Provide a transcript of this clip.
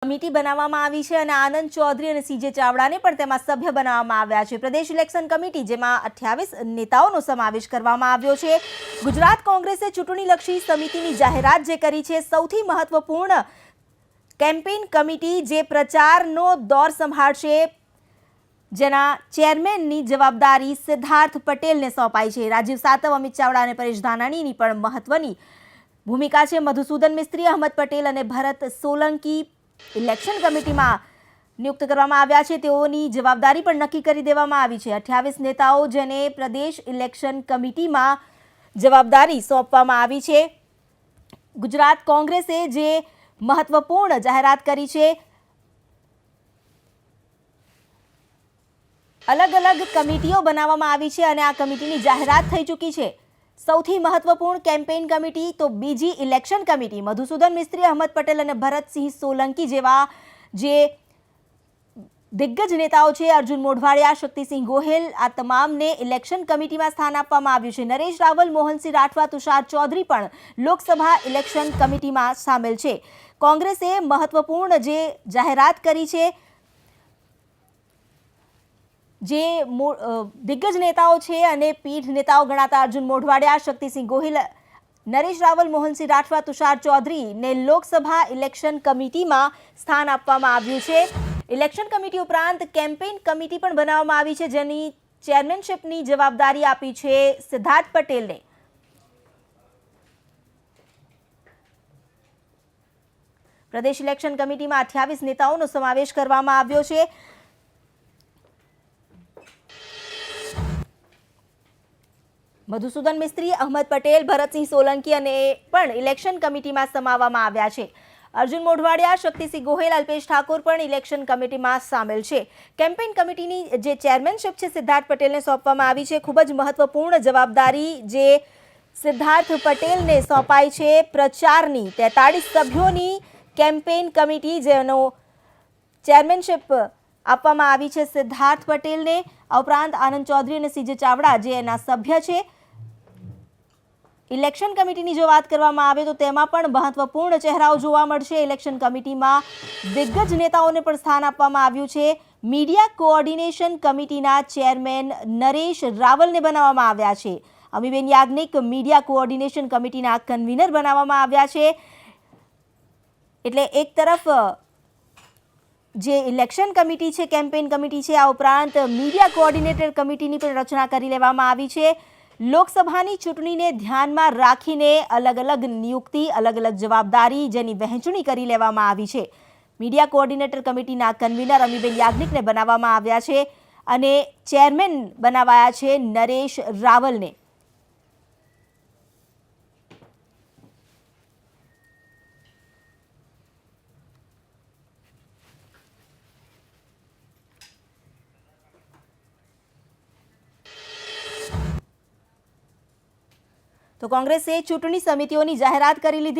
Committee બનાવવામાં આવી છે અને આનંદ ચૌધરી અને સીજે ચાવડાને પણ તેમાં સભ્ય બનાવવામાં આવ્યા છે। પ્રદેશ ઇલેક્શન કમિટી જેમાં 28 નેતાઓનો સમાવેશ કરવામાં આવ્યો છે। ગુજરાત કોંગ્રેસે ચૂંટણીલક્ષી સમિતિની જાહેરાત જે કરી છે, સૌથી મહત્વપૂર્ણ કેમ્પેઇન કમિટી જે પ્રચારનો દોર સંભાળશે, જેના ચેરમેનની જવાબદારી સિદ્ધાર્થ પટેલને સોંપાઈ છે। રાજીવ સાતવ, અમિત ચાવડા અને પરેશ ધાનાણીની પણ મહત્વની ભૂમિકા છે। મધુસૂદન મિસ્ત્રી, અહમદ પટેલ અને ભરત સોલંકી ઇલેક્શન કમિટીમાં નિયુક્ત કરવામાં આવ્યા છે। તેઓની જવાબદારી પણ નક્કી કરી દેવામાં આવી છે। 28 નેતાઓ જેને પ્રદેશ ઇલેક્શન કમિટીમાં જવાબદારી સોંપવામાં આવી છે। ગુજરાત કોંગ્રેસે જે મહત્વપૂર્ણ જાહેરાત કરી છે, અલગ અલગ કમિટીઓ બનાવવામાં આવી છે અને આ કમિટીની જાહેરાત થઈ ચૂકી છે। સૌથી મહત્વપૂર્ણ કેમ્પેઇન કમિટી તો બીજી ઇલેક્શન કમિટી, મધુસૂદન મિસ્ત્રી, અહમદ પટેલ અને ભરતસિંહ સોલંકી જેવા જે દિગ્ગજ નેતાઓ છે, અર્જુન મોઢવાડિયા, શક્તિસિંહ ગોહિલ, આ તમામને ઇલેક્શન કમિટીમાં સ્થાન આપવામાં આવ્યું છે। નરેશ રાવલ, મોહનસિંહ રાઠવા, તુષાર ચૌધરી પણ લોકસભા ઇલેક્શન કમિટીમાં સામેલ છે। કોંગ્રેસે મહત્વપૂર્ણ જે જાહેરાત કરી છે, જે દિગ્ગજ નેતાઓ છે અને પીઢ નેતાઓ ગણાતા અર્જુન મોઢવાડિયા, શક્તિસિંહ ગોહિલ, નરેશ રાવલ, મોહનસિંહ રાઠવા, તુષાર ચૌધરીને લોકસભા ઇલેક્શન કમિટીમાં સ્થાન આપવામાં આવ્યું છે। ઇલેક્શન કમિટી ઉપરાંત કેમ્પેઇન કમિટી પણ બનાવવામાં આવી છે, જેની ચેરમેનશિપની જવાબદારી આપી છે સિદ્ધાર્થ પટેલને। પ્રદેશ ઇલેક્શન કમિટીમાં 28 નેતાઓનો સમાવેશ કરવામાં આવ્યો છે। મધુસૂદન મિસ્ત્રી, અહમદ પટેલ, ભરતસિંહ સોલંકી અને પણ ઇલેક્શન કમિટીમાં સમાવવામાં આવ્યા છે। અર્જુન મોઢવાડિયા, શક્તિસિંહ ગોહિલ, અલ્પેશ ઠાકોર પણ ઇલેક્શન કમિટીમાં સામેલ છે। કેમ્પેઇન કમિટીની જે ચેરમેનશિપ છે સિદ્ધાર્થ પટેલને સોંપવામાં આવી છે। ખૂબ જ મહત્વપૂર્ણ જવાબદારી જે સિદ્ધાર્થ પટેલને સોંપાઈ છે, પ્રચારની 43 સભ્યોની કેમ્પેઇન કમિટી જેનો ચેરમેનશિપ આપવામાં આવી છે સિદ્ધાર્થ પટેલને। આ ઉપરાંત આનંદ ચૌધરી અને સીજે ચાવડા જે એના સભ્ય છે। ઇલેક્શન કમિટીની જો વાત કરવામાં આવે તો તેમાં પણ મહત્વપૂર્ણ ચહેરાઓ જોવા મળશે। ઇલેક્શન કમિટીમાં દિગ્ગજ નેતાઓને પણ સ્થાન આપવામાં આવ્યું છે। મીડિયા કોઓર્ડિનેશન કમિટીના ચેરમેન નરેશ રાવલને બનાવવામાં આવ્યા છે। અમીબેન યાજ્ઞિક મીડિયા કોઓર્ડિનેશન કમિટીના કન્વીનર બનાવવામાં આવ્યા છે। એટલે એક તરફ જે ઇલેક્શન કમિટી છે, કેમ્પેઇન કમિટી છે, આ ઉપરાંત મીડિયા કોઓર્ડિનેટર કમિટીની પણ રચના કરી લેવામાં આવી છે। લોકસભાની ચૂંટણીને ધ્યાનમાં રાખીને અલગ અલગ નિયુક્તિ, અલગ અલગ જવાબદારી જેની વહેંચણી કરી લેવામાં આવી છે। મીડિયા કોઓર્ડિનેટર કમિટીના કન્વીનર અમીબેન યાજ્ઞિકને બનાવવામાં આવ્યા છે અને ચેરમેન બનાવાયા છે નરેશ રાવલને। તો કોંગ્રેસે ચૂંટણી સમિતિઓની જાહેરાત કરી લીધી છે।